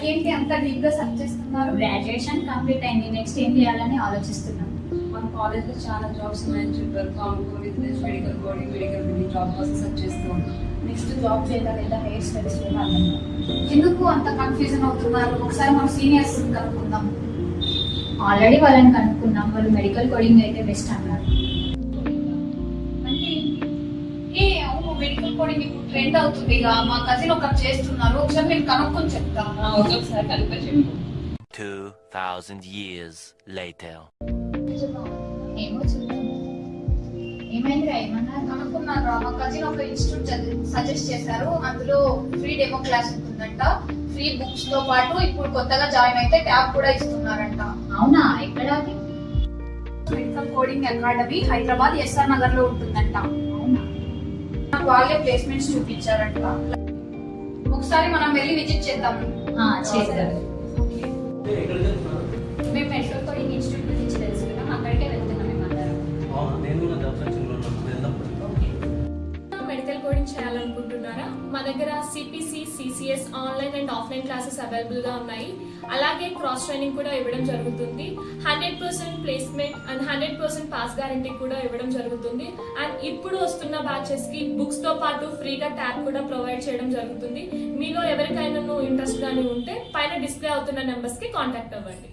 ఏంటి అంత డీప్ గా సర్చ్ చేస్తున్నారు? గ్రాడ్యుయేషన్ కంప్లీట్ అయింది, నెక్స్ట్ ఏం చేయాలని ఆలోచిస్తున్నాం. మన కాలేజ్ లో చాలా జాబ్స్ ఉన్నాయని చెప్పారు. Computer business, medical coding, medical building job కోసం సెర్చ్ చేస్తూ ఉంటాం. నెక్స్ట్ జాబ్ చేయాలా లేదా హైయర్ స్టడీస్ కూడా ఎందుకు అంత కన్ఫ్యూజన్ అవుతున్నారు? ఒకసారి మన సీనియర్స్ కనుక్కుందాం. ఆల్రెడీ వాళ్ళని కనుక్కున్నాం, వాళ్ళు మెడికల్ కోడింగ్ అయితే బెస్ట్ అన్నారు. అంటే అవును, మెడికల్ కోడింగ్ ఇప్పుడు ట్రెండ్ అవుతుంది. మా కజిన్ ఒకరు చేస్తున్నారు, ఒకసారి నేను కనుక్కొని చెప్తాను. ఒకసారి కలిపే చెప్పు. 2000 years later. ఏమో చూద్దాం. ఏమైందిరా, ఏమన్నా కనుక్కున్నారు. మా కజిన్ ఒక ఇన్స్టిట్యూట్ సజెస్ట్ చేశారు, అందులో ఫ్రీ డెమో క్లాస్ ఉంటుందంట. ఫ్రీ బుక్స్ తో పాటు ఇప్పుడు కొత్తగా జాయిన్ అయితే ట్యాబ్ కూడా ఇస్తున్నారంట. అవునా, ఎక్కడ? Medical coding academy Hyderabad SR Nagar లో ఉంటుందంట. అవునా, వాళ్ళే ప్లేస్మెంట్స్ చూపించారంట. ఒకసారి మనం వెళ్ళి విజిట్ చేద్దాం. చేద్దాం. మేము మెడికల్ కోడింగ్ ఇన్స్టిట్యూట్ గురించి తెలుసుకున్నాం, అక్కడికే వెళ్తున్నాం మేమందరం. మెడికల్ కోడింగ్ చేయాలనుకుంటున్నారా? మా దగ్గర CPC, CCS online and offline classes available గా ఉన్నాయి. అలాగే క్రాస్ ట్రైనింగ్ కూడా ఇవ్వడం జరుగుతుంది. 100% ప్లేస్మెంట్ అండ్ 100% పాస్ గ్యారంటీ కూడా ఇవ్వడం జరుగుతుంది. అండ్ ఇప్పుడు వస్తున్న బ్యాచెస్ కి బుక్స్ తో పాటు ఫ్రీగా ట్యాబ్ కూడా ప్రొవైడ్ చేయడం జరుగుతుంది. మీలో ఎవరికైనా ఇంట్రెస్ట్ గానీ ఉంటే పైన డిస్ప్లే అవుతున్న నెంబర్స్ కి కాంటాక్ట్ అవ్వండి.